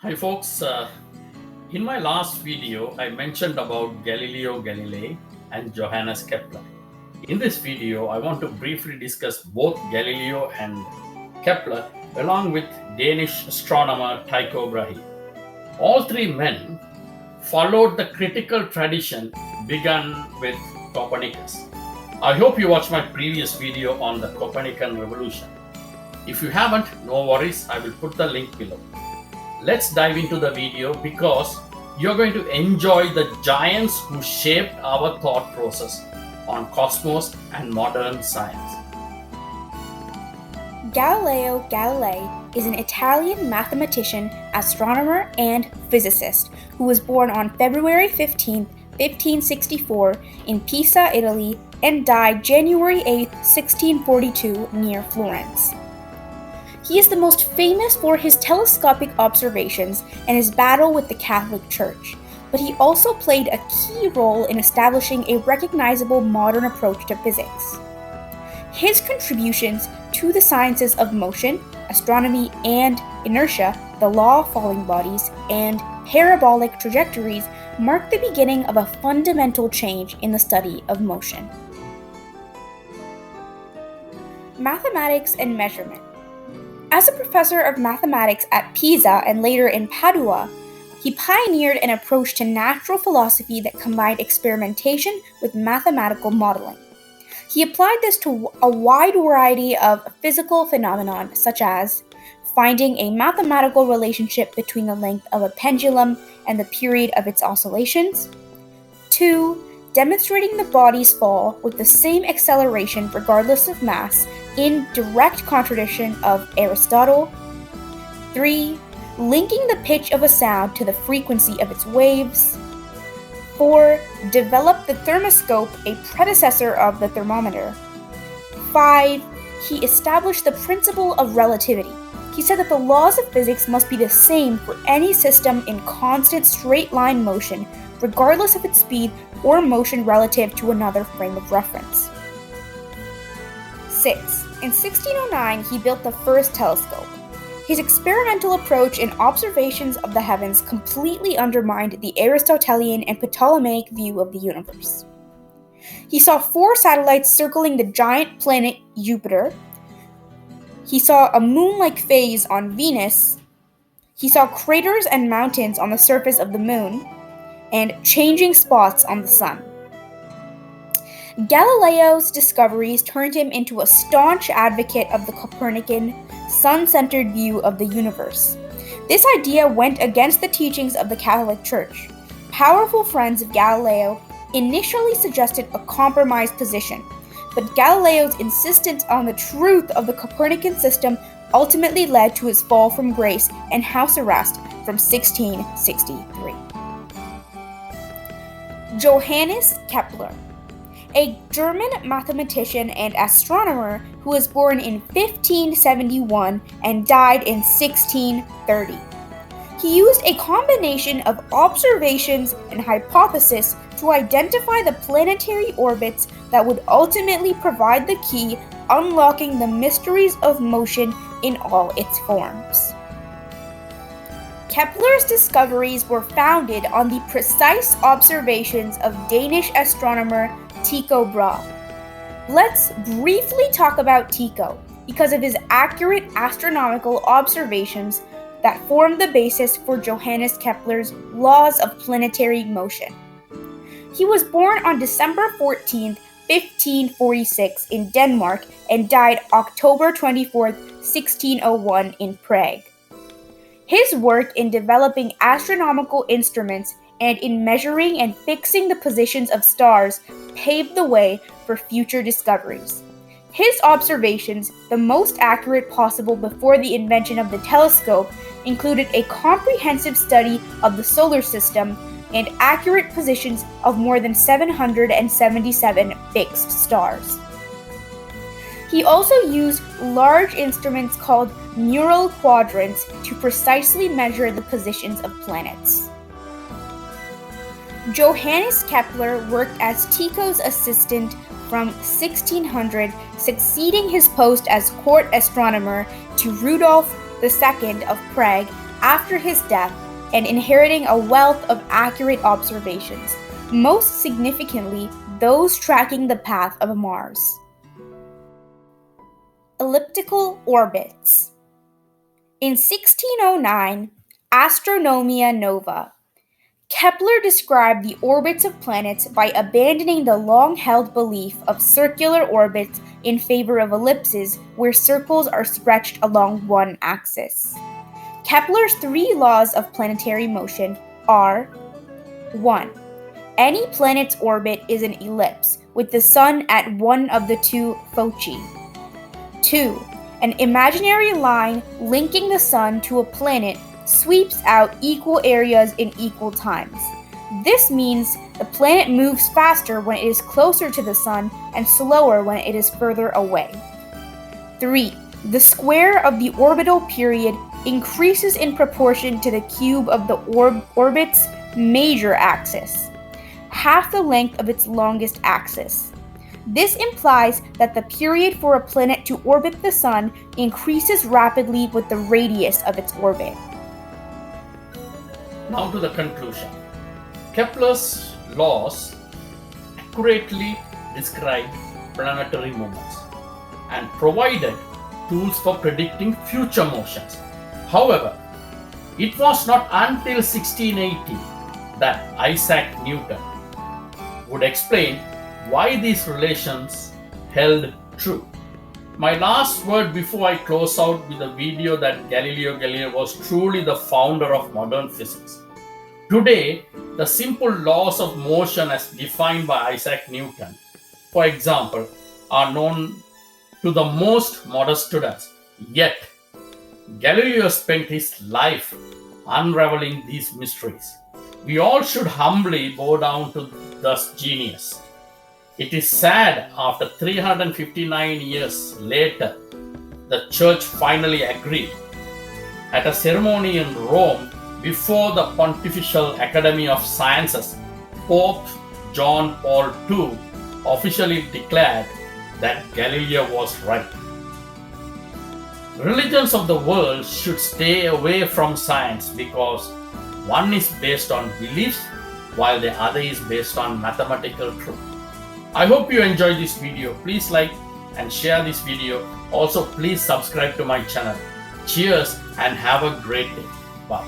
Hi folks, in my last video I mentioned about Galileo Galilei and Johannes Kepler. In this video I want to briefly discuss both Galileo and Kepler along with Danish astronomer Tycho Brahe. All three men followed the critical tradition begun with Copernicus. I hope you watched my previous video on the Copernican revolution. If you haven't, no worries, I will put the link below. Let's dive into the video because you're going to enjoy the giants who shaped our thought process on cosmos and modern science. Galileo Galilei is an Italian mathematician, astronomer, and physicist who was born on February 15, 1564 in Pisa, Italy, and died January 8, 1642 near Florence. He is the most famous for his telescopic observations and his battle with the Catholic Church, but he also played a key role in establishing a recognizable modern approach to physics. His contributions to the sciences of motion, astronomy, and inertia, the law of falling bodies, and parabolic trajectories mark the beginning of a fundamental change in the study of motion. Mathematics and measurement. As a professor of mathematics at Pisa and later in Padua, he pioneered an approach to natural philosophy that combined experimentation with mathematical modeling. He applied this to a wide variety of physical phenomena, such as finding a mathematical relationship between the length of a pendulum and the period of its oscillations, 2. Demonstrating the body's fall with the same acceleration regardless of mass, in direct contradiction of Aristotle. 3. Linking the pitch of a sound to the frequency of its waves. 4. Develop the thermoscope, a predecessor of the thermometer. 5. He established the principle of relativity. He said that the laws of physics must be the same for any system in constant straight-line motion, regardless of its speed or motion relative to another frame of reference. 6. In 1609, he built the first telescope. His experimental approach and observations of the heavens completely undermined the Aristotelian and Ptolemaic view of the universe. He saw 4 satellites circling the giant planet Jupiter. He saw a moon-like phase on Venus. He saw craters and mountains on the surface of the moon, and changing spots on the sun. Galileo's discoveries turned him into a staunch advocate of the Copernican, sun-centered view of the universe. This idea went against the teachings of the Catholic Church. Powerful friends of Galileo initially suggested a compromise position, but Galileo's insistence on the truth of the Copernican system ultimately led to his fall from grace and house arrest from 1663. Johannes Kepler, a German mathematician and astronomer who was born in 1571 and died in 1630. He used a combination of observations and hypothesis to identify the planetary orbits that would ultimately provide the key unlocking the mysteries of motion in all its forms. Kepler's discoveries were founded on the precise observations of Danish astronomer Tycho Brahe. Let's briefly talk about Tycho because of his accurate astronomical observations that formed the basis for Johannes Kepler's laws of planetary motion. He was born on December 14, 1546 in Denmark and died October 24, 1601 in Prague. His work in developing astronomical instruments and in measuring and fixing the positions of stars paved the way for future discoveries. His observations, the most accurate possible before the invention of the telescope, included a comprehensive study of the solar system and accurate positions of more than 777 fixed stars. He also used large instruments called mural quadrants to precisely measure the positions of planets. Johannes Kepler worked as Tycho's assistant from 1600, succeeding his post as court astronomer to Rudolf II of Prague after his death and inheriting a wealth of accurate observations, most significantly those tracking the path of Mars. Elliptical orbits. In 1609, Astronomia Nova, Kepler described the orbits of planets by abandoning the long-held belief of circular orbits in favor of ellipses where circles are stretched along one axis. Kepler's 3 laws of planetary motion are: 1. Any planet's orbit is an ellipse, with the Sun at one of the 2 foci. 2. An imaginary line linking the Sun to a planet sweeps out equal areas in equal times. This means the planet moves faster when it is closer to the Sun and slower when it is further away. 3. The square of the orbital period increases in proportion to the cube of the orbit's major axis, half the length of its longest axis. This implies that the period for a planet to orbit the Sun increases rapidly with the radius of its orbit. Now to the conclusion. Kepler's laws accurately describe planetary movements and provided tools for predicting future motions. However, it was not until 1680 that Isaac Newton would explain why these relations held true. My last word before I close out with a video that Galileo Galilei was truly the founder of modern physics. Today, the simple laws of motion as defined by Isaac Newton, for example, are known to the most modest students. Yet, Galileo spent his life unraveling these mysteries. We all should humbly bow down to this genius. It is sad, after 359 years later, the church finally agreed. At a ceremony in Rome before the Pontifical Academy of Sciences, Pope John Paul II officially declared that Galileo was right. Religions of the world should stay away from science because one is based on beliefs while the other is based on mathematical truth. I hope you enjoyed this video. Please like and share this video. Also, please subscribe to my channel. Cheers and have a great day. Bye.